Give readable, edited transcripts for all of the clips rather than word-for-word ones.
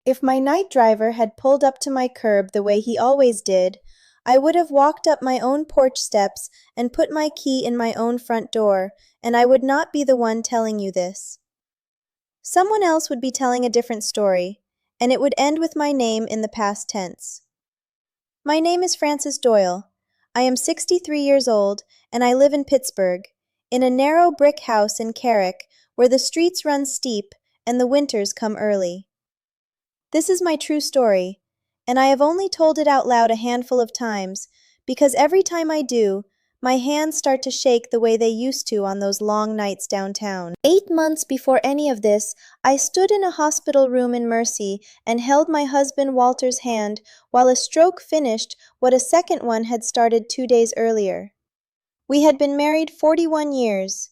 If my night driver had pulled up to my curb the way he always did, I would have walked up my own porch steps and put my key in my own front door, and I would not be the one telling you this. Someone else would be telling a different story, and it would end with my name in the past tense. My name is Frances Doyle. I am 63 years old, and I live in Pittsburgh, in a narrow brick house in Carrick where the streets run steep and the winters come early. This is my true story, and I have only told it out loud a handful of times, because every time I do, my hands start to shake the way they used to on those long nights downtown. 8 months before any of this, I stood in a hospital room in Mercy and held my husband Walter's hand while a stroke finished what a second one had started 2 days earlier. We had been married 41 years.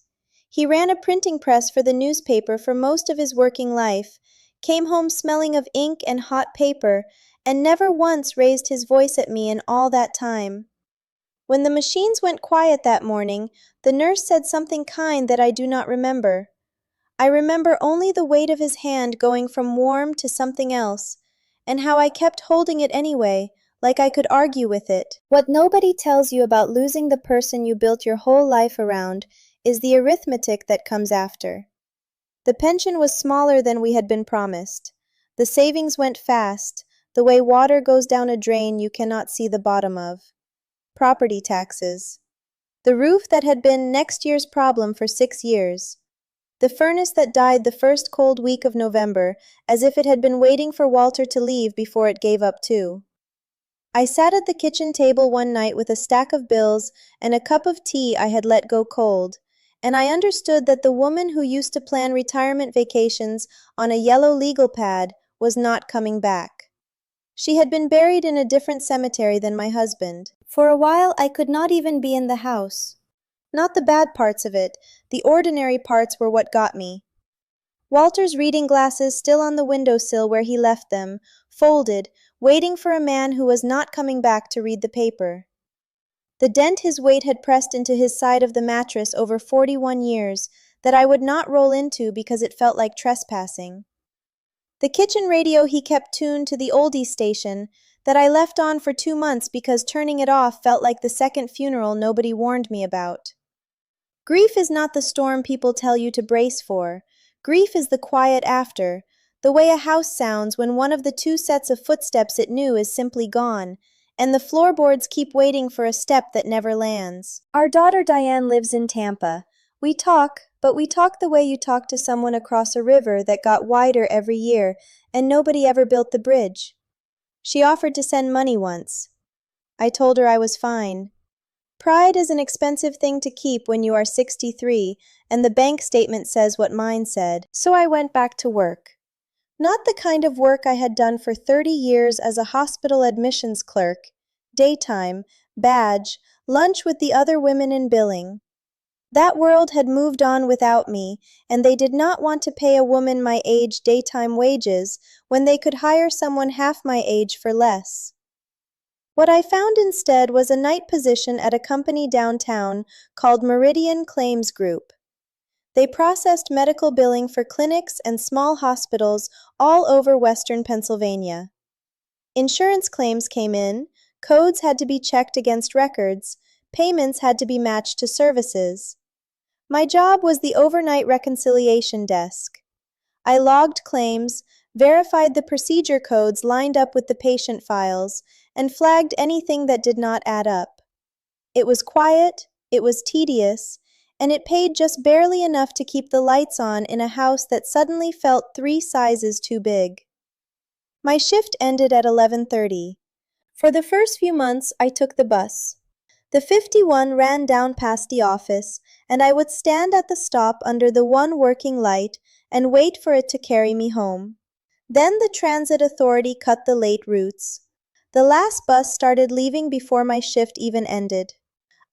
He ran a printing press for the newspaper for most of his working life, came home smelling of ink and hot paper, and never once raised his voice at me in all that time. When the machines went quiet that morning, the nurse said something kind that I do not remember. I remember only the weight of his hand going from warm to something else, and how I kept holding it anyway, like I could argue with it. What nobody tells you about losing the person you built your whole life around is the arithmetic that comes after. The pension was smaller than we had been promised. The savings went fast, the way water goes down a drain you cannot see the bottom of. Property taxes. The roof that had been next year's problem for 6 years. The furnace that died the first cold week of November, as if it had been waiting for Walter to leave before it gave up too. I sat at the kitchen table one night with a stack of bills and a cup of tea I had let go cold, and I understood that the woman who used to plan retirement vacations on a yellow legal pad was not coming back. She had been buried in a different cemetery than my husband. For a while I could not even be in the house. Not the bad parts of it, the ordinary parts were what got me. Walter's reading glasses still on the windowsill where he left them, folded, waiting for a man who was not coming back to read the paper. The dent his weight had pressed into his side of the mattress over 41 years that I would not roll into because it felt like trespassing. The kitchen radio he kept tuned to the oldie station that I left on for 2 months because turning it off felt like the second funeral nobody warned me about. Grief is not the storm people tell you to brace for. Grief is the quiet after, the way a house sounds when one of the 2 sets of footsteps it knew is simply gone, and the floorboards keep waiting for a step that never lands. Our daughter Diane lives in Tampa. We talk, but we talk the way you talk to someone across a river that got wider every year and nobody ever built the bridge. She offered to send money once. I told her I was fine. Pride is an expensive thing to keep when you are 63 and the bank statement says what mine said, so I went back to work. Not the kind of work I had done for 30 years as a hospital admissions clerk, daytime, badge, lunch with the other women in billing. That world had moved on without me, and they did not want to pay a woman my age daytime wages when they could hire someone half my age for less. What I found instead was a night position at a company downtown called Meridian Claims Group. They processed medical billing for clinics and small hospitals all over western Pennsylvania. Insurance claims came in, codes had to be checked against records, payments had to be matched to services. My job was the overnight reconciliation desk. I logged claims, verified the procedure codes lined up with the patient files, and flagged anything that did not add up. It was quiet, it was tedious, and it paid just barely enough to keep the lights on in a house that suddenly felt 3 sizes too big. My shift ended at 11:30. For the first few months, I took the bus. The 51 ran down past the office, and I would stand at the stop under the one working light and wait for it to carry me home. Then the transit authority cut the late routes. The last bus started leaving before my shift even ended.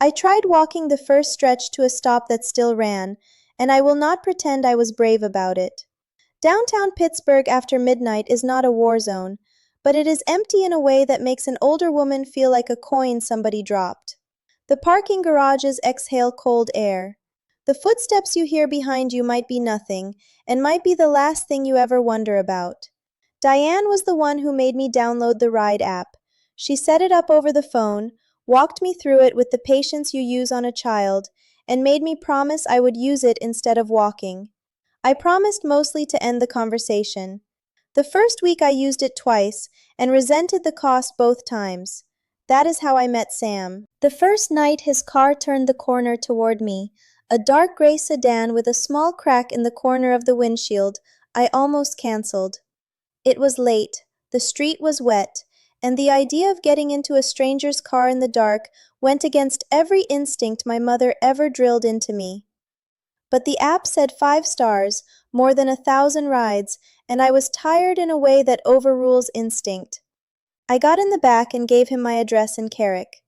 I tried walking the first stretch to a stop that still ran, and I will not pretend I was brave about it. Downtown Pittsburgh after midnight is not a war zone, but it is empty in a way that makes an older woman feel like a coin somebody dropped. The parking garages exhale cold air. The footsteps you hear behind you might be nothing, and might be the last thing you ever wonder about. Diane was the one who made me download the Ride app. She set it up over the phone, walked me through it with the patience you use on a child, and made me promise I would use it instead of walking. I promised mostly to end the conversation. The first week I used it twice and resented the cost both times. That is how I met Sam. The first night his car turned the corner toward me, a dark gray sedan with a small crack in the corner of the windshield. I almost canceled. It was late, the street was wet, and the idea of getting into a stranger's car in the dark went against every instinct my mother ever drilled into me. But the app said 5 stars, more than 1,000 rides, and I was tired in a way that overrules instinct. I got in the back and gave him my address in Carrick.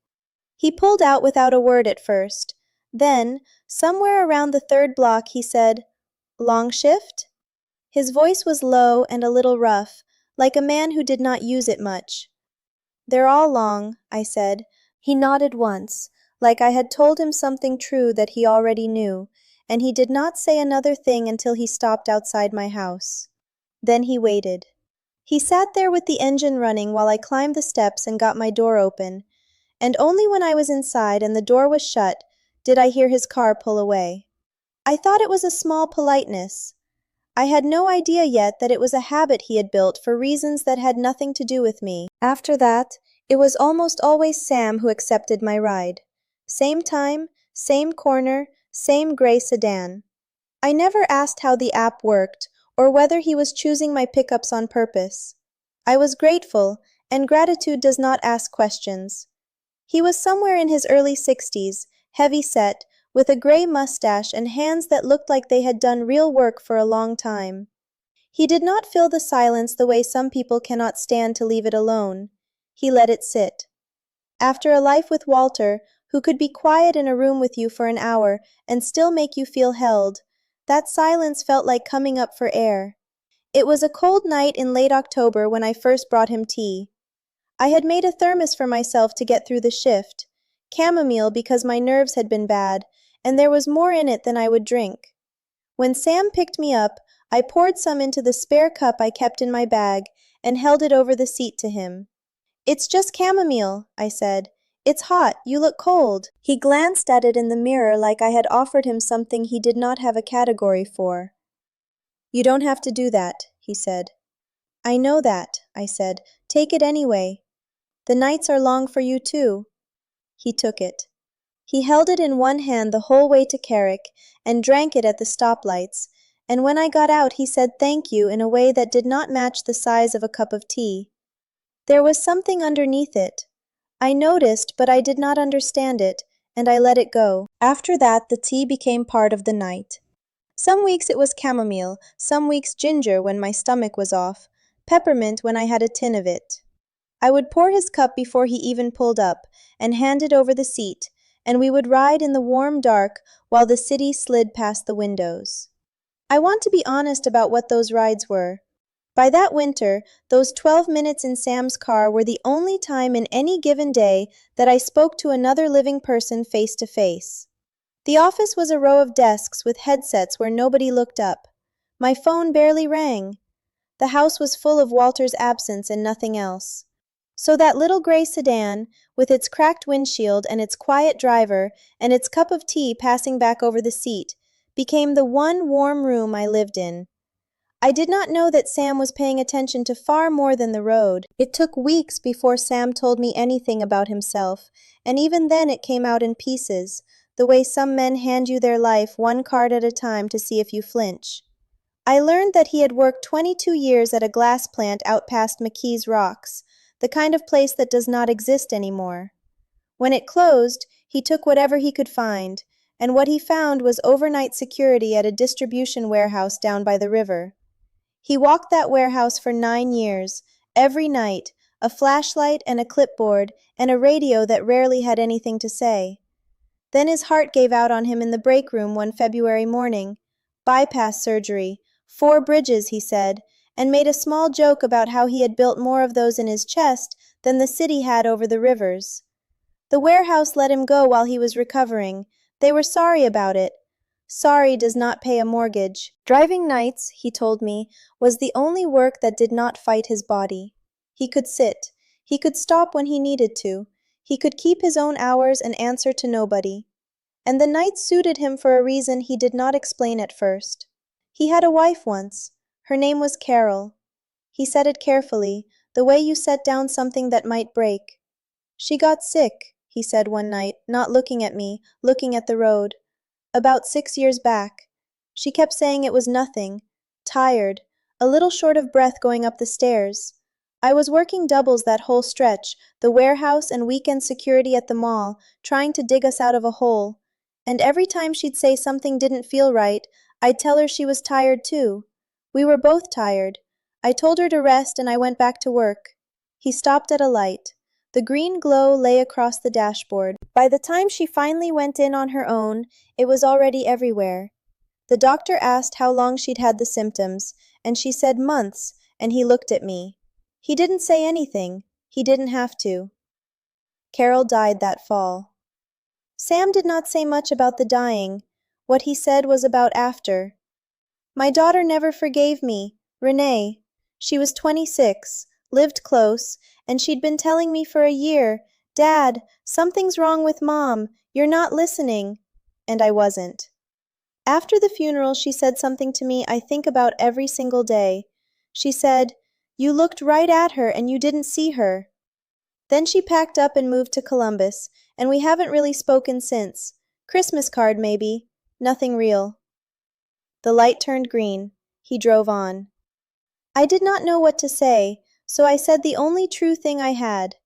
He pulled out without a word at first. Then, somewhere around the 3rd block, he said, "Long shift?" His voice was low and a little rough, like a man who did not use it much. "They're all long," I said. He nodded once, like I had told him something true that he already knew, and he did not say another thing until he stopped outside my house. Then he waited. He sat there with the engine running while I climbed the steps and got my door open, and only when I was inside and the door was shut did I hear his car pull away. I thought it was a small politeness. I had no idea yet that it was a habit he had built for reasons that had nothing to do with me. After that, it was almost always Sam who accepted my ride. Same time, same corner, same gray sedan. I never asked how the app worked or whether he was choosing my pickups on purpose. I was grateful, and gratitude does not ask questions. He was somewhere in his early 60s, heavy-set, with a gray mustache and hands that looked like they had done real work for a long time. He did not fill the silence the way some people cannot stand to leave it alone. He let it sit. After a life with Walter, who could be quiet in a room with you for an hour and still make you feel held, that silence felt like coming up for air. It was a cold night in late October when I first brought him tea. I had made a thermos for myself to get through the shift, chamomile because my nerves had been bad, and there was more in it than I would drink. When Sam picked me up, I poured some into the spare cup I kept in my bag and held it over the seat to him. "It's just chamomile," I said. "It's hot, you look cold." He glanced at it in the mirror like I had offered him something he did not have a category for. "You don't have to do that," he said. "I know that," I said. "Take it anyway. The nights are long for you too." He took it. He held it in one hand the whole way to Carrick and drank it at the stoplights, and when I got out he said thank you in a way that did not match the size of a cup of tea. There was something underneath it. I noticed, but I did not understand it, and I let it go. After that, the tea became part of the night. Some weeks it was chamomile, some weeks ginger when my stomach was off, peppermint when I had a tin of it. I would pour his cup before he even pulled up, and hand it over the seat, and we would ride in the warm dark while the city slid past the windows. I want to be honest about what those rides were. By that winter, those 12 minutes in Sam's car were the only time in any given day that I spoke to another living person face to face. The office was a row of desks with headsets where nobody looked up. My phone barely rang. The house was full of Walter's absence and nothing else. So that little gray sedan, with its cracked windshield and its quiet driver and its cup of tea passing back over the seat, became the one warm room I lived in. I did not know that Sam was paying attention to far more than the road. It took weeks before Sam told me anything about himself, and even then it came out in pieces, the way some men hand you their life one card at a time to see if you flinch. I learned that he had worked 22 years at a glass plant out past McKee's Rocks, the kind of place that does not exist anymore. When it closed, he took whatever he could find, and what he found was overnight security at a distribution warehouse down by the river. He walked that warehouse for 9 years, every night, a flashlight and a clipboard and a radio that rarely had anything to say. Then his heart gave out on him in the break room one February morning. Bypass surgery, 4 bridges, he said, and made a small joke about how he had built more of those in his chest than the city had over the rivers. The warehouse let him go while he was recovering. They were sorry about it. Sorry does not pay a mortgage. Driving nights, he told me, was the only work that did not fight his body. He could sit. He could stop when he needed to. He could keep his own hours and answer to nobody. And the nights suited him for a reason he did not explain at first. He had a wife once. Her name was Carol. He said it carefully, the way you set down something that might break. She got sick, he said one night, not looking at me, looking at the road. About 6 years back. She kept saying it was nothing. Tired. A little short of breath going up the stairs. I was working doubles that whole stretch, the warehouse and weekend security at the mall, trying to dig us out of a hole. And every time she'd say something didn't feel right, I'd tell her she was tired too. We were both tired. I told her to rest and I went back to work. He stopped at a light. The green glow lay across the dashboard. By the time she finally went in on her own, it was already everywhere. The doctor asked how long she'd had the symptoms, and she said months, and he looked at me. He didn't say anything. He didn't have to. Carol died that fall. Sam did not say much about the dying. What he said was about after. My daughter never forgave me, Renee. She was 26, lived close, and she'd been telling me for a year, Dad, something's wrong with Mom. You're not listening. And I wasn't. After the funeral, she said something to me I think about every single day. She said, You looked right at her and you didn't see her. Then she packed up and moved to Columbus, and we haven't really spoken since. Christmas card, maybe. Nothing real. The light turned green. He drove on. I did not know what to say, so I said the only true thing I had.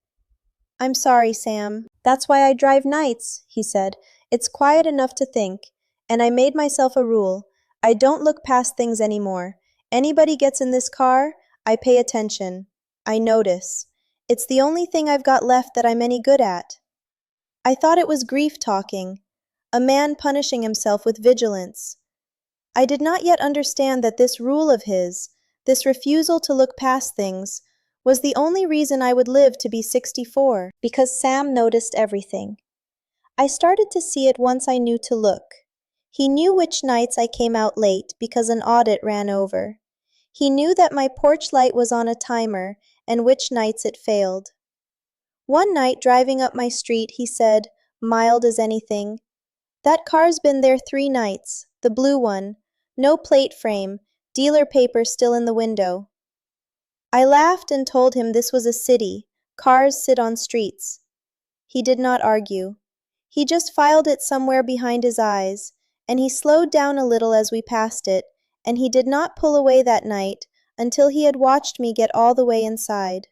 I'm sorry, Sam. That's why I drive nights, he said. It's quiet enough to think. And I made myself a rule. I don't look past things anymore. Anybody gets in this car, I pay attention. I notice. It's the only thing I've got left that I'm any good at. I thought it was grief talking. A man punishing himself with vigilance. I did not yet understand that this rule of his, this refusal to look past things, was the only reason I would live to be 64, because Sam noticed everything. I started to see it once I knew to look. He knew which nights I came out late because an audit ran over. He knew that my porch light was on a timer and which nights it failed. One night driving up my street, he said, mild as anything, That car's been there 3 nights, the blue one, no plate frame, dealer paper still in the window. I laughed and told him this was a city. Cars sit on streets. He did not argue. He just filed it somewhere behind his eyes, and he slowed down a little as we passed it, and he did not pull away that night until he had watched me get all the way inside.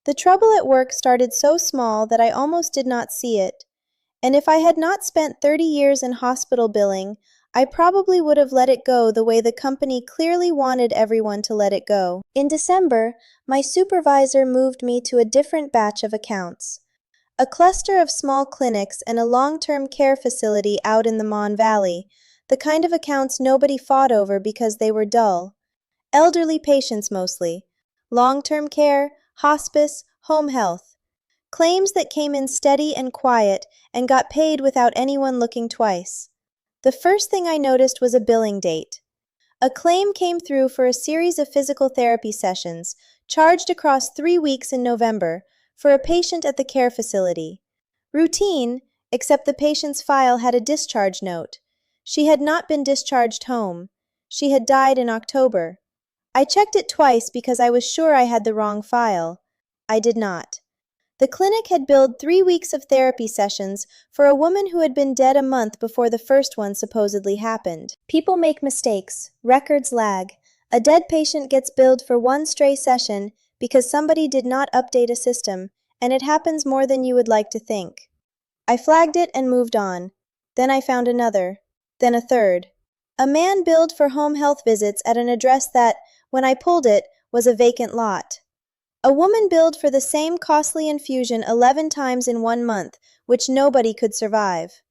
The trouble at work started so small that I almost did not see it, and if I had not spent 30 years in hospital billing, I probably would have let it go the way the company clearly wanted everyone to let it go. In December, my supervisor moved me to a different batch of accounts. A cluster of small clinics and a long-term care facility out in the Mon Valley, the kind of accounts nobody fought over because they were dull. Elderly patients mostly. Long-term care, hospice, home health. Claims that came in steady and quiet and got paid without anyone looking twice. The first thing I noticed was a billing date. A claim came through for a series of physical therapy sessions, charged across 3 weeks in November, for a patient at the care facility. Routine, except the patient's file had a discharge note. She had not been discharged home. She had died in October. I checked it twice because I was sure I had the wrong file. I did not. The clinic had billed 3 weeks of therapy sessions for a woman who had been dead a month before the first one supposedly happened. People make mistakes. Records lag. A dead patient gets billed for 1 stray session because somebody did not update a system, and it happens more than you would like to think. I flagged it and moved on. Then I found another. Then a third. A man billed for home health visits at an address that, when I pulled it, was a vacant lot. A woman billed for the same costly infusion 11 times in 1 month, which nobody could survive.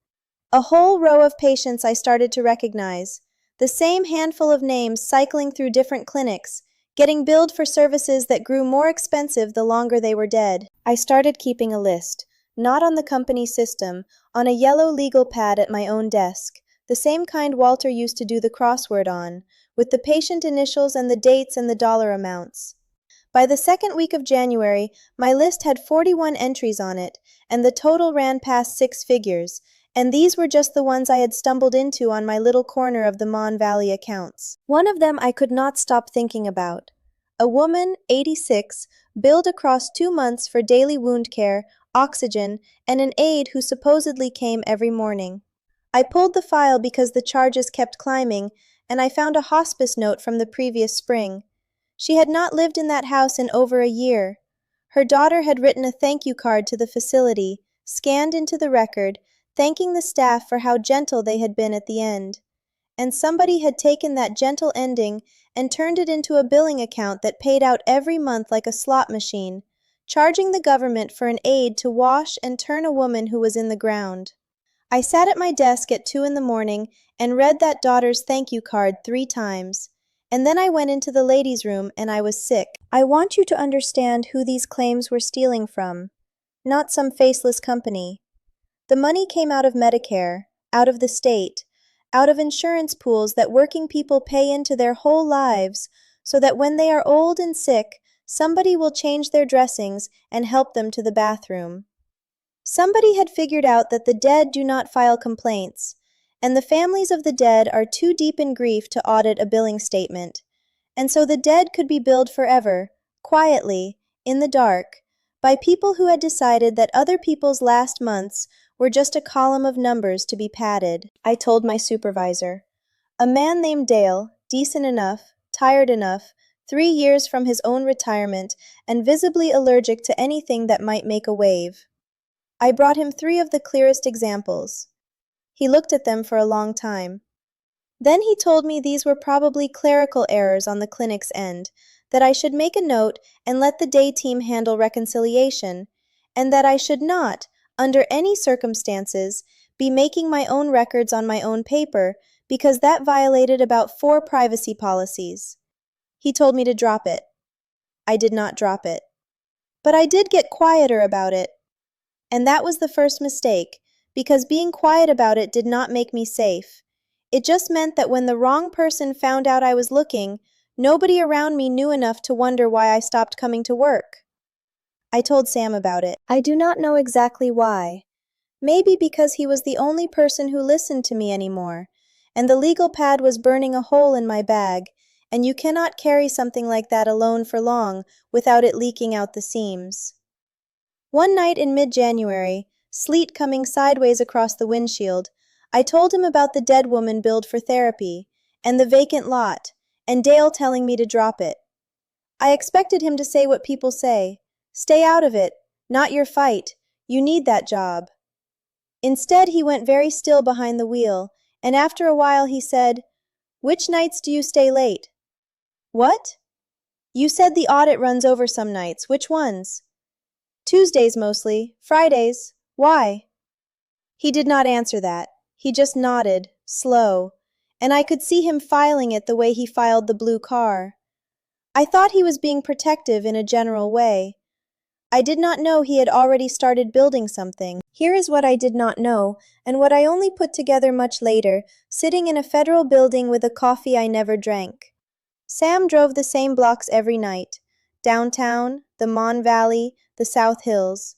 A whole row of patients I started to recognize. The same handful of names cycling through different clinics, getting billed for services that grew more expensive the longer they were dead. I started keeping a list, not on the company system, on a yellow legal pad at my own desk, the same kind Walter used to do the crossword on, with the patient initials and the dates and the dollar amounts. By the second week of January, my list had 41 entries on it, and the total ran past 6 figures, and these were just the ones I had stumbled into on my little corner of the Mon Valley accounts. One of them I could not stop thinking about. A woman, 86, billed across 2 months for daily wound care, oxygen, and an aide who supposedly came every morning. I pulled the file because the charges kept climbing, and I found a hospice note from the previous spring. She had not lived in that house in over a year. Her daughter had written a thank you card to the facility, scanned into the record, thanking the staff for how gentle they had been at the end. And somebody had taken that gentle ending and turned it into a billing account that paid out every month like a slot machine, charging the government for an aide to wash and turn a woman who was in the ground. I sat at my desk at 2 in the morning and read that daughter's thank you card 3 times. And then I went into the ladies' room and I was sick. I want you to understand who these claims were stealing from, not some faceless company. The money came out of Medicare, out of the state, out of insurance pools that working people pay into their whole lives so that when they are old and sick, somebody will change their dressings and help them to the bathroom. Somebody had figured out that the dead do not file complaints, and the families of the dead are too deep in grief to audit a billing statement, and so the dead could be billed forever, quietly, in the dark, by people who had decided that other people's last months were just a column of numbers to be padded. I told my supervisor. A man named Dale, decent enough, tired enough, 3 years from his own retirement, and visibly allergic to anything that might make a wave. I brought him 3 of the clearest examples. He looked at them for a long time. Then he told me these were probably clerical errors on the clinic's end, that I should make a note and let the day team handle reconciliation, and that I should not, under any circumstances, be making my own records on my own paper because that violated about 4 privacy policies. He told me to drop it. I did not drop it. But I did get quieter about it. And that was the first mistake, because being quiet about it did not make me safe. It just meant that when the wrong person found out I was looking, nobody around me knew enough to wonder why I stopped coming to work. I told Sam about it. I do not know exactly why. Maybe because he was the only person who listened to me anymore, and the legal pad was burning a hole in my bag, and you cannot carry something like that alone for long without it leaking out the seams. One night in mid-January, sleet coming sideways across the windshield, I told him about the dead woman billed for therapy, and the vacant lot, and Dale telling me to drop it. I expected him to say what people say, stay out of it, not your fight, you need that job. Instead, he went very still behind the wheel, and after a while he said, "Which nights do you stay late?" "What?" "You said the audit runs over some nights. Which ones?" "Tuesdays mostly. Fridays. Why?" He did not answer that. He just nodded, slow, and I could see him filing it the way he filed the blue car. I thought he was being protective in a general way. I did not know he had already started building something. Here is what I did not know, and what I only put together much later, sitting in a federal building with a coffee I never drank. Sam drove the same blocks every night, downtown, the Mon Valley, the South Hills.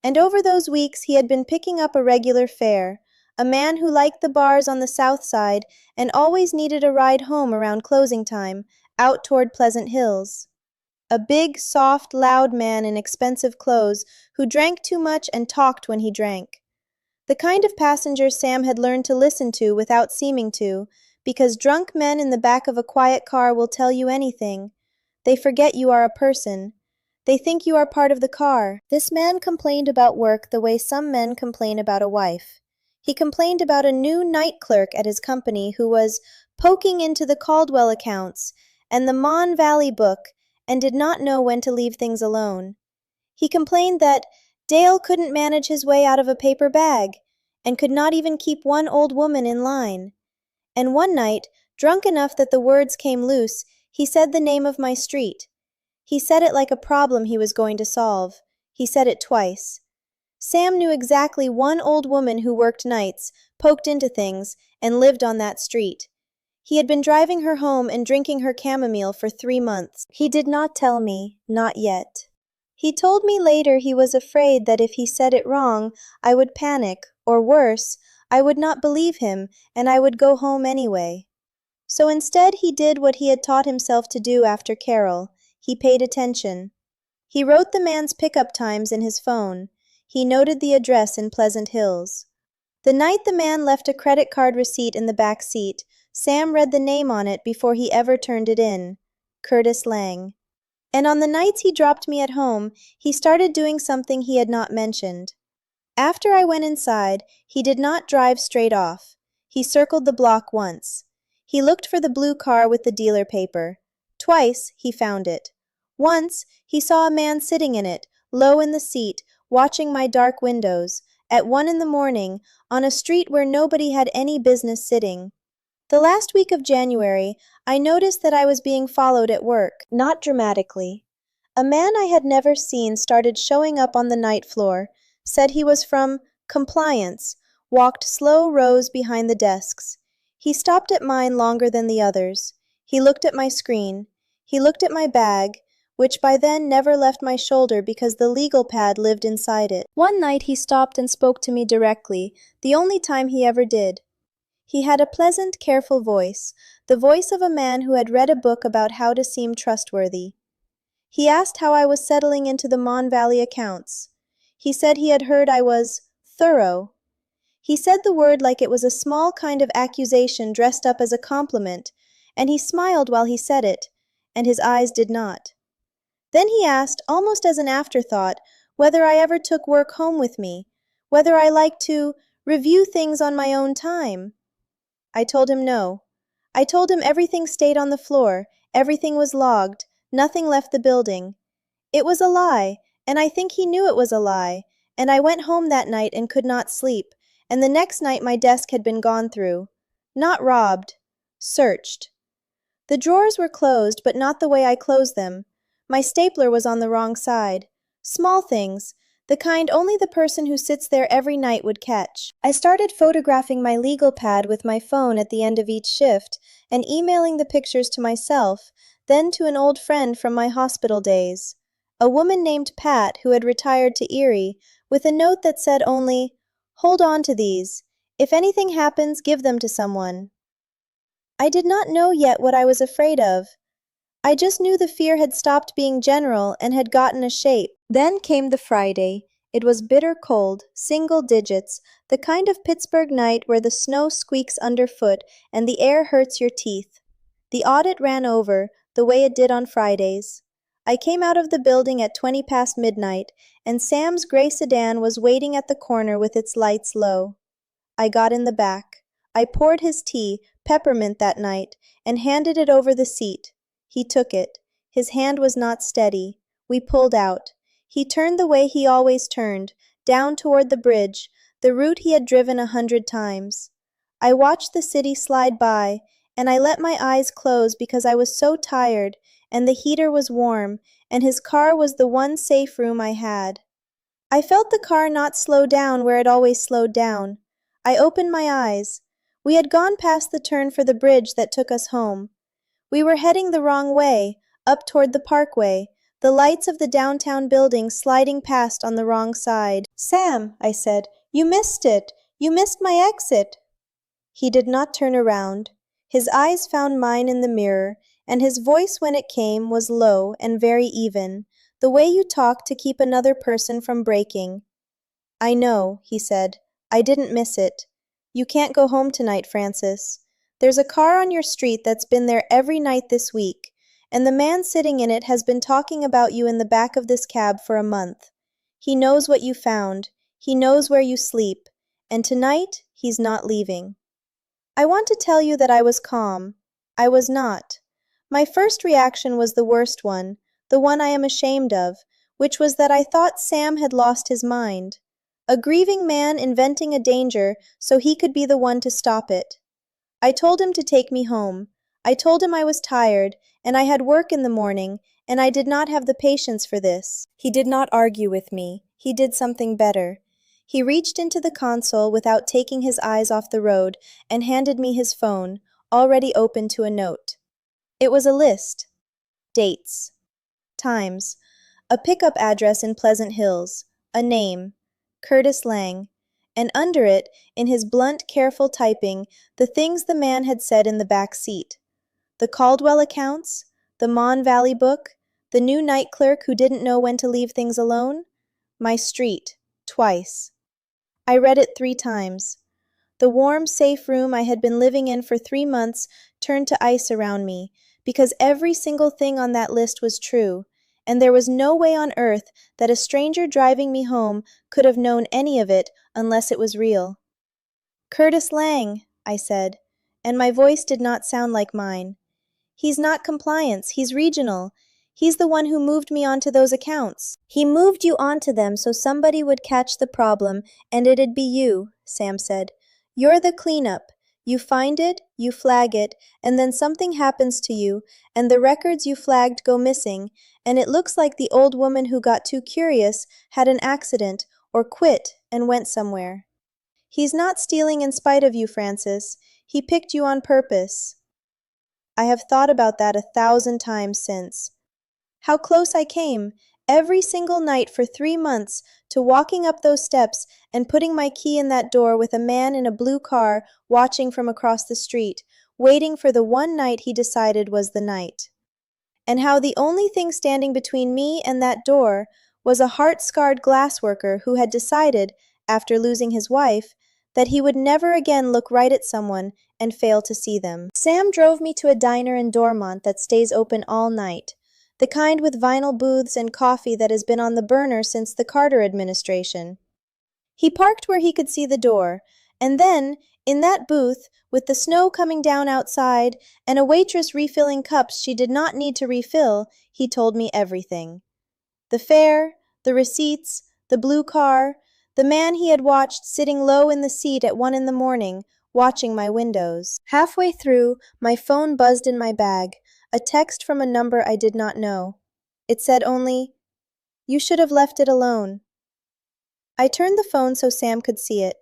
And over those weeks he had been picking up a regular fare, a man who liked the bars on the south side and always needed a ride home around closing time, out toward Pleasant Hills. A big, soft, loud man in expensive clothes who drank too much and talked when he drank. The kind of passenger Sam had learned to listen to without seeming to, because drunk men in the back of a quiet car will tell you anything. They forget you are a person. They think you are part of the car. This man complained about work the way some men complain about a wife. He complained about a new night clerk at his company who was poking into the Caldwell accounts and the Mon Valley book and did not know when to leave things alone. He complained that Dale couldn't manage his way out of a paper bag and could not even keep one old woman in line. And one night, drunk enough that the words came loose, he said the name of my street. He said it like a problem he was going to solve. He said it twice. Sam knew exactly one old woman who worked nights, poked into things, and lived on that street. He had been driving her home and drinking her chamomile for 3 months. He did not tell me, not yet. He told me later he was afraid that if he said it wrong, I would panic, or worse, I would not believe him and I would go home anyway. So instead he did what he had taught himself to do after Carol. He paid attention. He wrote the man's pickup times in his phone. He noted the address in Pleasant Hills. The night the man left a credit card receipt in the back seat, Sam read the name on it before he ever turned it in. Curtis Lang. And on the nights he dropped me at home, he started doing something he had not mentioned. After I went inside, he did not drive straight off. He circled the block once. He looked for the blue car with the dealer paper. Twice, he found it. Once, he saw a man sitting in it, low in the seat, watching my dark windows, at 1 in the morning, on a street where nobody had any business sitting. The last week of January, I noticed that I was being followed at work, not dramatically. A man I had never seen started showing up on the night floor, said he was from compliance, walked slow rows behind the desks. He stopped at mine longer than the others. He looked at my screen. He looked at my bag, which by then never left my shoulder because the legal pad lived inside it. One night he stopped and spoke to me directly, the only time he ever did. He had a pleasant, careful voice, the voice of a man who had read a book about how to seem trustworthy. He asked how I was settling into the Mon Valley accounts. He said he had heard I was thorough. He said the word like it was a small kind of accusation dressed up as a compliment, and he smiled while he said it, and his eyes did not. Then he asked, almost as an afterthought, whether I ever took work home with me, whether I liked to review things on my own time. I told him no. I told him everything stayed on the floor, everything was logged, nothing left the building. It was a lie, and I think he knew it was a lie, and I went home that night and could not sleep, and the next night my desk had been gone through. Not robbed. Searched. The drawers were closed, but not the way I closed them. My stapler was on the wrong side. Small things, the kind only the person who sits there every night would catch. I started photographing my legal pad with my phone at the end of each shift and emailing the pictures to myself, then to an old friend from my hospital days, a woman named Pat who had retired to Erie, with a note that said only, "Hold on to these. If anything happens, give them to someone." I did not know yet what I was afraid of. I just knew the fear had stopped being general and had gotten a shape. Then came the Friday. It was bitter cold, single digits, the kind of Pittsburgh night where the snow squeaks underfoot and the air hurts your teeth. The audit ran over, the way it did on Fridays. I came out of the building at 20 past midnight, and Sam's gray sedan was waiting at the corner with its lights low. I got in the back. I poured his tea, peppermint that night, and handed it over the seat. He took it. His hand was not steady. We pulled out. He turned the way he always turned, down toward the bridge, the route he had driven 100 times. I watched the city slide by, and I let my eyes close because I was so tired, and the heater was warm, and his car was the one safe room I had. I felt the car not slow down where it always slowed down. I opened my eyes. We had gone past the turn for the bridge that took us home. We were heading the wrong way, up toward the parkway, the lights of the downtown building sliding past on the wrong side. "Sam," I said, "you missed it. You missed my exit." He did not turn around. His eyes found mine in the mirror, and his voice when it came was low and very even, the way you talk to keep another person from breaking. "I know," he said. "I didn't miss it. You can't go home tonight, Francis. There's a car on your street that's been there every night this week, and the man sitting in it has been talking about you in the back of this cab for a month. He knows what you found. He knows where you sleep. And tonight, he's not leaving." I want to tell you that I was calm. I was not. My first reaction was the worst one, the one I am ashamed of, which was that I thought Sam had lost his mind. A grieving man inventing a danger so he could be the one to stop it. I told him to take me home. I told him I was tired, and I had work in the morning, and I did not have the patience for this. He did not argue with me. He did something better. He reached into the console without taking his eyes off the road and handed me his phone, already open to a note. It was a list. Dates. Times. A pickup address in Pleasant Hills. A name. Curtis Lang. And under it, in his blunt, careful typing, the things the man had said in the back seat. The Caldwell accounts, the Mon Valley book, the new night clerk who didn't know when to leave things alone, my street, twice. I read it 3 times. The warm, safe room I had been living in for 3 months turned to ice around me, because every single thing on that list was true, and there was no way on earth that a stranger driving me home could have known any of it unless it was real. "Curtis Lang," I said, and my voice did not sound like mine. "He's not compliance, he's regional. He's the one who moved me onto those accounts." "He moved you onto them so somebody would catch the problem, and it'd be you," Sam said. "You're the cleanup. You find it, you flag it, and then something happens to you, and the records you flagged go missing, and it looks like the old woman who got too curious had an accident or quit and went somewhere. He's not stealing in spite of you, Francis. He picked you on purpose." I have thought about that 1,000 times since. How close I came, every single night for 3 months, to walking up those steps and putting my key in that door with a man in a blue car watching from across the street, waiting for the one night he decided was the night. And how the only thing standing between me and that door was a heart-scarred glassworker who had decided, after losing his wife, that he would never again look right at someone and fail to see them. Sam drove me to a diner in Dormont that stays open all night, the kind with vinyl booths and coffee that has been on the burner since the Carter administration. He parked where he could see the door, and then, in that booth, with the snow coming down outside and a waitress refilling cups she did not need to refill, he told me everything. The fare, the receipts, the blue car, the man he had watched sitting low in the seat at 1 in the morning, watching my windows. Halfway through, my phone buzzed in my bag, a text from a number I did not know. It said only, "You should have left it alone." I turned the phone so Sam could see it.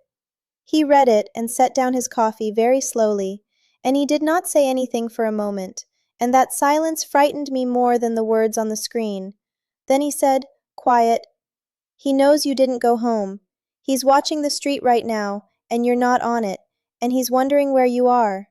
He read it and set down his coffee very slowly, and he did not say anything for a moment, and that silence frightened me more than the words on the screen. Then he said, quiet, "He knows you didn't go home. He's watching the street right now, and you're not on it, and he's wondering where you are."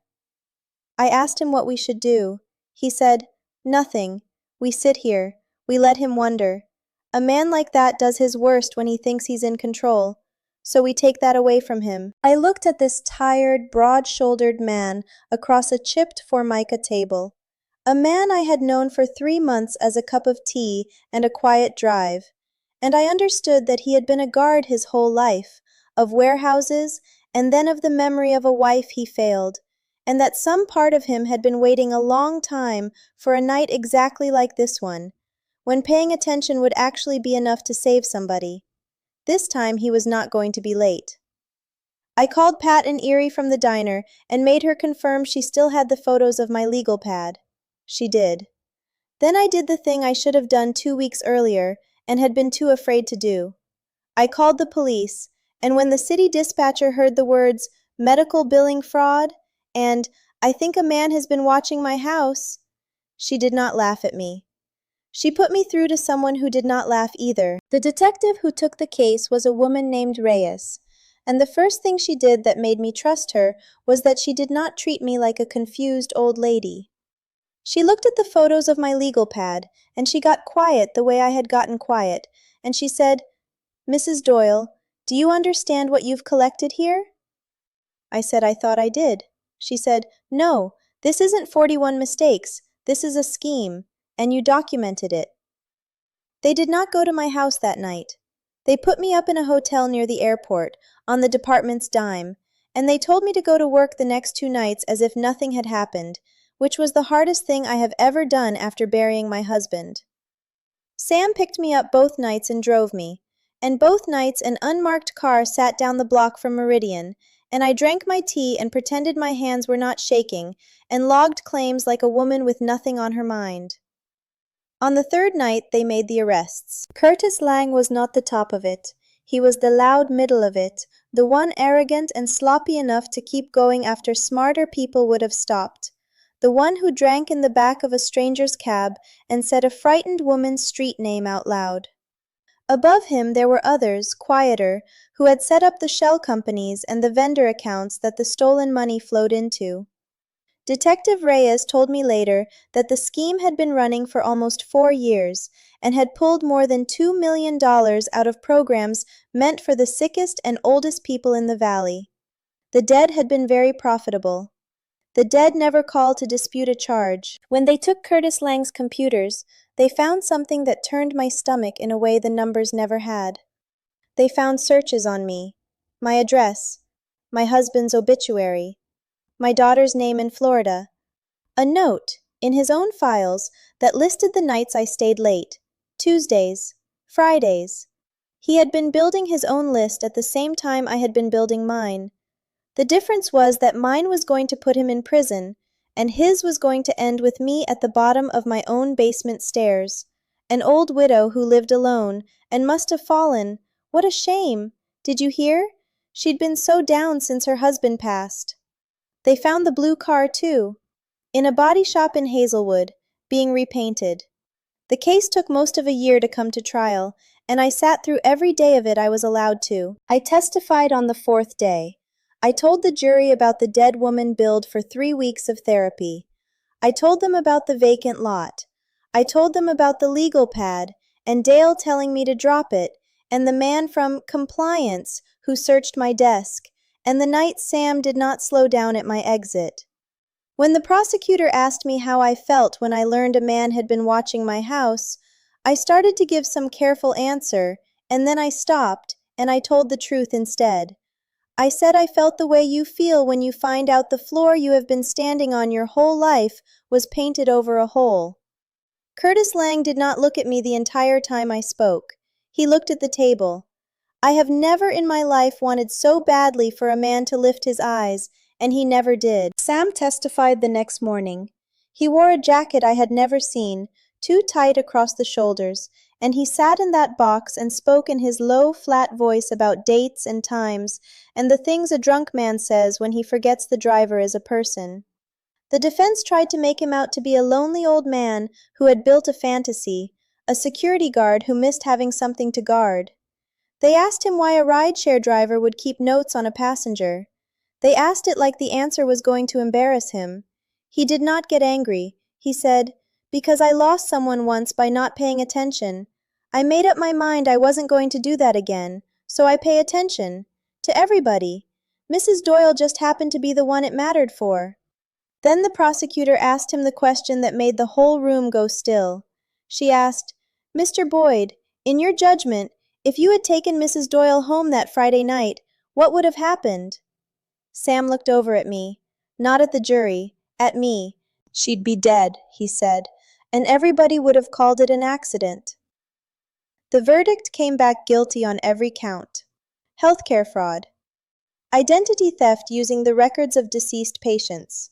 I asked him what we should do. He said, "Nothing. We sit here. We let him wonder. A man like that does his worst when he thinks he's in control, so we take that away from him." I looked at this tired, broad-shouldered man across a chipped Formica table. A man I had known for 3 months as a cup of tea and a quiet drive, and I understood that he had been a guard his whole life, of warehouses, and then of the memory of a wife he failed, and that some part of him had been waiting a long time for a night exactly like this one, when paying attention would actually be enough to save somebody. This time he was not going to be late. I called Pat and Erie from the diner and made her confirm she still had the photos of my legal pad. She did. Then I did the thing I should have done 2 weeks earlier and had been too afraid to do. I called the police, and when the city dispatcher heard the words, "medical billing fraud," and "I think a man has been watching my house," she did not laugh at me. She put me through to someone who did not laugh either. The detective who took the case was a woman named Reyes, and the first thing she did that made me trust her was that she did not treat me like a confused old lady. She looked at the photos of my legal pad, and she got quiet the way I had gotten quiet, and she said, "Mrs. Doyle, do you understand what you've collected here?" I said I thought I did. She said, "No, this isn't 41 mistakes. This is a scheme, and you documented it." They did not go to my house that night. They put me up in a hotel near the airport, on the department's dime, and they told me to go to work the next 2 nights as if nothing had happened, which was the hardest thing I have ever done after burying my husband. Sam picked me up both nights and drove me, and both nights an unmarked car sat down the block from Meridian, and I drank my tea and pretended my hands were not shaking, and logged claims like a woman with nothing on her mind. On the 3rd night, they made the arrests. Curtis Lang was not the top of it. He was the loud middle of it, the one arrogant and sloppy enough to keep going after smarter people would have stopped. The one who drank in the back of a stranger's cab and said a frightened woman's street name out loud. Above him there were others, quieter, who had set up the shell companies and the vendor accounts that the stolen money flowed into. Detective Reyes told me later that the scheme had been running for almost 4 years and had pulled more than $2 million out of programs meant for the sickest and oldest people in the valley. The dead had been very profitable. The dead never called to dispute a charge. When they took Curtis Lang's computers, they found something that turned my stomach in a way the numbers never had. They found searches on me, my address, my husband's obituary, my daughter's name in Florida, a note, in his own files, that listed the nights I stayed late, Tuesdays, Fridays. He had been building his own list at the same time I had been building mine. The difference was that mine was going to put him in prison, and his was going to end with me at the bottom of my own basement stairs. An old widow who lived alone, and must have fallen. What a shame! Did you hear? She'd been so down since her husband passed. They found the blue car, too, in a body shop in Hazelwood, being repainted. The case took most of a year to come to trial, and I sat through every day of it I was allowed to. I testified on the 4th day. I told the jury about the dead woman billed for 3 weeks of therapy. I told them about the vacant lot. I told them about the legal pad, and Dale telling me to drop it, and the man from Compliance who searched my desk, and the night Sam did not slow down at my exit. When the prosecutor asked me how I felt when I learned a man had been watching my house, I started to give some careful answer, and then I stopped, and I told the truth instead. I said I felt the way you feel when you find out the floor you have been standing on your whole life was painted over a hole. Curtis Lang did not look at me the entire time I spoke. He looked at the table. I have never in my life wanted so badly for a man to lift his eyes, and he never did. Sam testified the next morning. He wore a jacket I had never seen, too tight across the shoulders, and he sat in that box and spoke in his low, flat voice about dates and times and the things a drunk man says when he forgets the driver is a person. The defense tried to make him out to be a lonely old man who had built a fantasy, a security guard who missed having something to guard. They asked him why a rideshare driver would keep notes on a passenger. They asked it like the answer was going to embarrass him. He did not get angry. He said, "Because I lost someone once by not paying attention. I made up my mind I wasn't going to do that again, so I pay attention. To everybody. Mrs. Doyle just happened to be the one it mattered for." Then the prosecutor asked him the question that made the whole room go still. She asked, "Mr. Boyd, in your judgment, if you had taken Mrs. Doyle home that Friday night, what would have happened?" Sam looked over at me, not at the jury, at me. "She'd be dead," he said, "and everybody would have called it an accident." The verdict came back guilty on every count. Healthcare fraud. Identity theft using the records of deceased patients.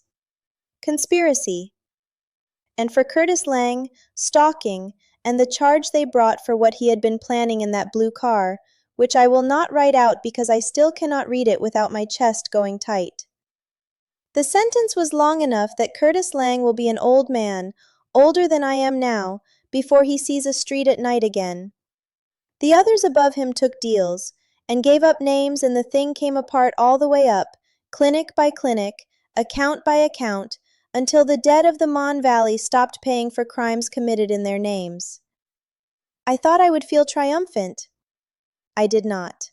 Conspiracy. And for Curtis Lang, stalking, and the charge they brought for what he had been planning in that blue car, which I will not write out because I still cannot read it without my chest going tight. The sentence was long enough that Curtis Lang will be an old man, older than I am now, before he sees a street at night again. The others above him took deals, and gave up names, and the thing came apart all the way up, clinic by clinic, account by account, until the dead of the Mon Valley stopped paying for crimes committed in their names. I thought I would feel triumphant. I did not.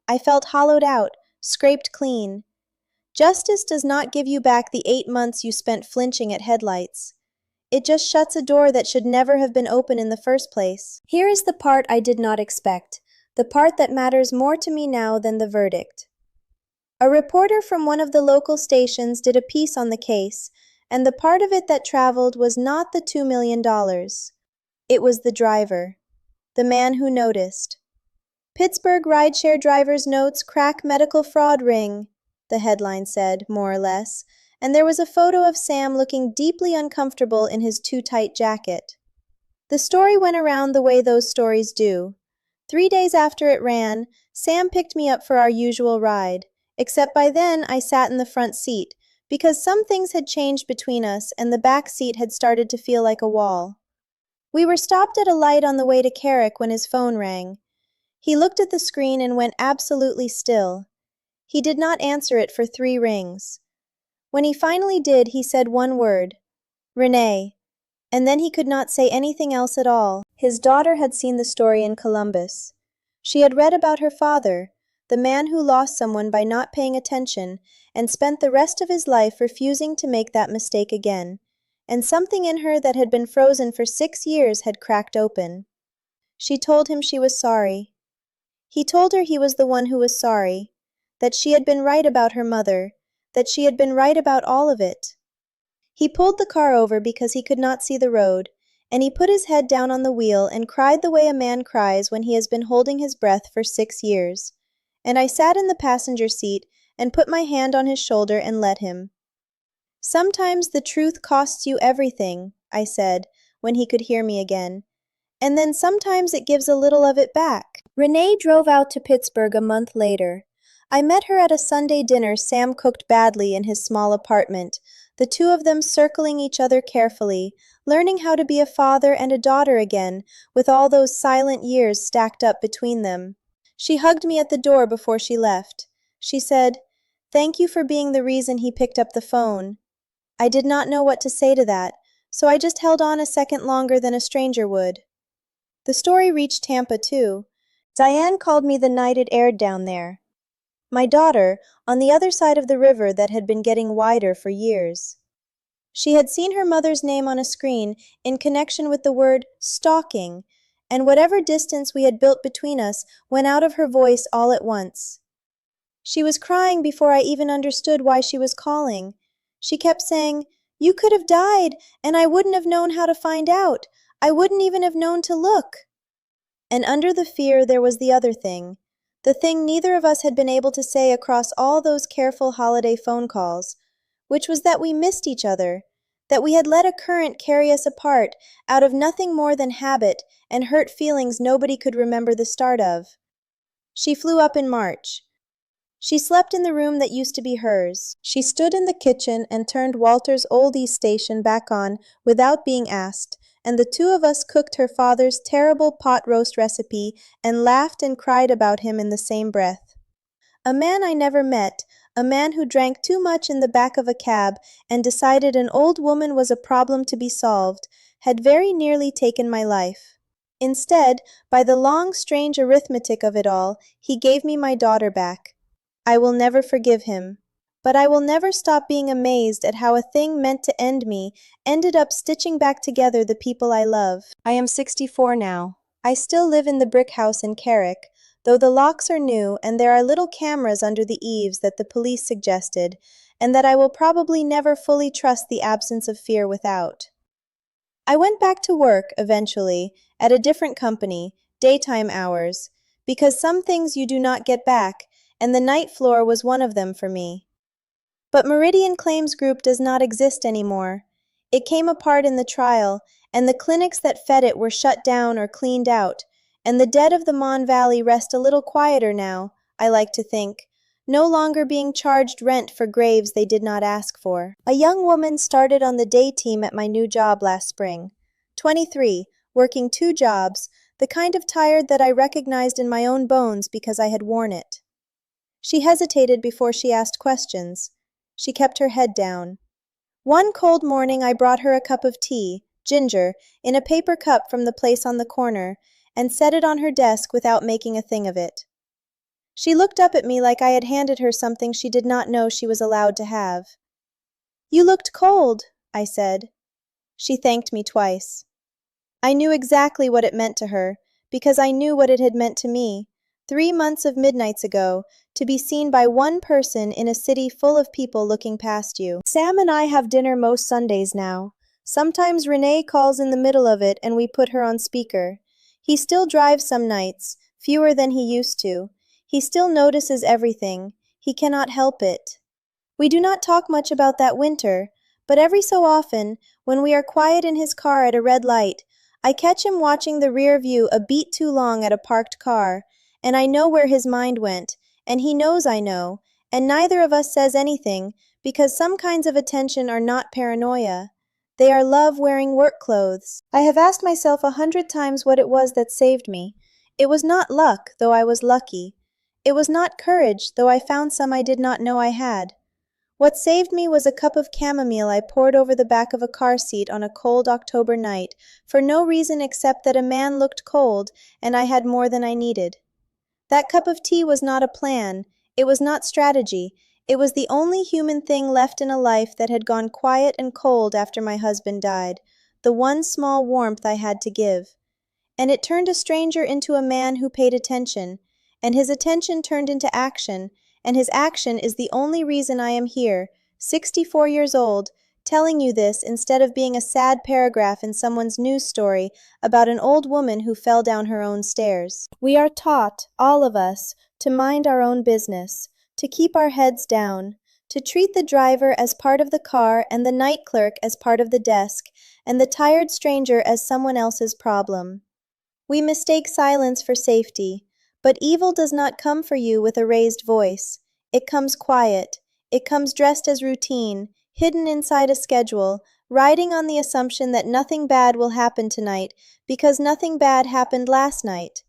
I felt hollowed out, scraped clean. Justice does not give you back the 8 months you spent flinching at headlights. It just shuts a door that should never have been open in the first place. Here is the part I did not expect, the part that matters more to me now than the verdict. A reporter from one of the local stations did a piece on the case, and the part of it that traveled was not the $2 million. It was the driver, the man who noticed. "Pittsburgh rideshare driver's notes crack medical fraud ring," the headline said, more or less, and there was a photo of Sam looking deeply uncomfortable in his too-tight jacket. The story went around the way those stories do. 3 days after it ran, Sam picked me up for our usual ride, except by then I sat in the front seat, because some things had changed between us and the back seat had started to feel like a wall. We were stopped at a light on the way to Carrick when his phone rang. He looked at the screen and went absolutely still. He did not answer it for 3 rings. When he finally did, he said one word, "Renee," and then he could not say anything else at all. His daughter had seen the story in Columbus. She had read about her father, the man who lost someone by not paying attention and spent the rest of his life refusing to make that mistake again, and something in her that had been frozen for 6 years had cracked open. She told him she was sorry. He told her he was the one who was sorry, that she had been right about her mother, that she had been right about all of it. He pulled the car over because he could not see the road, and he put his head down on the wheel and cried the way a man cries when he has been holding his breath for 6 years. And I sat in the passenger seat and put my hand on his shoulder and let him. "Sometimes the truth costs you everything," I said, when he could hear me again. "And then sometimes it gives a little of it back." Renee drove out to Pittsburgh a month later. I met her at a Sunday dinner Sam cooked badly in his small apartment, the two of them circling each other carefully, learning how to be a father and a daughter again, with all those silent years stacked up between them. She hugged me at the door before she left. She said, "Thank you for being the reason he picked up the phone." I did not know what to say to that, so I just held on a second longer than a stranger would. The story reached Tampa, too. Diane called me the night it aired down there. My daughter, on the other side of the river that had been getting wider for years. She had seen her mother's name on a screen in connection with the word stalking, and whatever distance we had built between us went out of her voice all at once. She was crying before I even understood why she was calling. She kept saying, "You could have died, and I wouldn't have known how to find out. I wouldn't even have known to look." And under the fear there was the other thing, the thing neither of us had been able to say across all those careful holiday phone calls, which was that we missed each other, that we had let a current carry us apart out of nothing more than habit and hurt feelings nobody could remember the start of. She flew up in March. She slept in the room that used to be hers. She stood in the kitchen and turned Walter's oldies station back on without being asked, and the two of us cooked her father's terrible pot roast recipe and laughed and cried about him in the same breath. A man I never met, a man who drank too much in the back of a cab and decided an old woman was a problem to be solved, had very nearly taken my life. Instead, by the long, strange arithmetic of it all, he gave me my daughter back. I will never forgive him. But I will never stop being amazed at how a thing meant to end me ended up stitching back together the people I love. I am 64 now. I still live in the brick house in Carrick, though the locks are new and there are little cameras under the eaves that the police suggested, and that I will probably never fully trust the absence of fear without. I went back to work, eventually, at a different company, daytime hours, because some things you do not get back, and the night floor was one of them for me. But Meridian Claims Group does not exist anymore. It came apart in the trial, and the clinics that fed it were shut down or cleaned out, and the dead of the Mon Valley rest a little quieter now, I like to think, no longer being charged rent for graves they did not ask for. A young woman started on the day team at my new job last spring. 23, working 2 jobs, the kind of tired that I recognized in my own bones because I had worn it. She hesitated before she asked questions. She kept her head down. One cold morning I brought her a cup of tea, ginger, in a paper cup from the place on the corner, and set it on her desk without making a thing of it. She looked up at me like I had handed her something she did not know she was allowed to have. "You looked cold," I said. She thanked me twice. I knew exactly what it meant to her, because I knew what it had meant to me, 3 months of midnights ago, to be seen by one person in a city full of people looking past you. Sam and I have dinner most Sundays now. Sometimes Renee calls in the middle of it and we put her on speaker. He still drives some nights, fewer than he used to. He still notices everything. He cannot help it. We do not talk much about that winter, but every so often, when we are quiet in his car at a red light, I catch him watching the rear view a beat too long at a parked car, and I know where his mind went, and he knows I know, and neither of us says anything, because some kinds of attention are not paranoia. They are love wearing work clothes. I have asked myself 100 times what it was that saved me. It was not luck, though I was lucky. It was not courage, though I found some I did not know I had. What saved me was a cup of chamomile I poured over the back of a car seat on a cold October night, for no reason except that a man looked cold and I had more than I needed. That cup of tea was not a plan, it was not strategy, it was the only human thing left in a life that had gone quiet and cold after my husband died, the one small warmth I had to give. And it turned a stranger into a man who paid attention, and his attention turned into action, and his action is the only reason I am here, 64 years old, telling you this instead of being a sad paragraph in someone's news story about an old woman who fell down her own stairs. We are taught, all of us, to mind our own business, to keep our heads down, to treat the driver as part of the car and the night clerk as part of the desk, and the tired stranger as someone else's problem. We mistake silence for safety, but evil does not come for you with a raised voice. It comes quiet. It comes dressed as routine, hidden inside a schedule, riding on the assumption that nothing bad will happen tonight because nothing bad happened last night.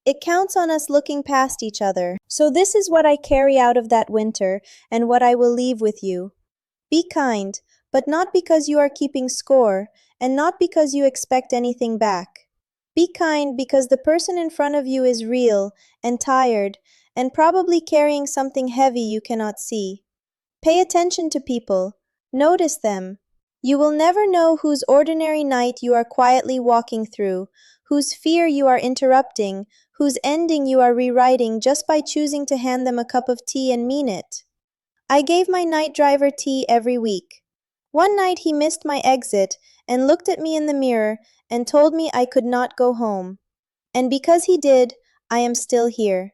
It counts on us looking past each other. So this is what I carry out of that winter and what I will leave with you. Be kind, but not because you are keeping score, and not because you expect anything back. Be kind because the person in front of you is real and tired and probably carrying something heavy you cannot see. Pay attention to people. Notice them. You will never know whose ordinary night you are quietly walking through, whose fear you are interrupting, whose ending you are rewriting just by choosing to hand them a cup of tea and mean it. I gave my night driver tea every week. One night he missed my exit and looked at me in the mirror and told me I could not go home. And because he did, I am still here.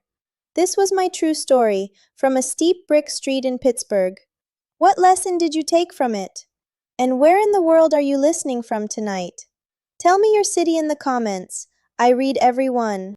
This was my true story, from a steep brick street in Pittsburgh. What lesson did you take from it? And where in the world are you listening from tonight? Tell me your city in the comments. I read every one.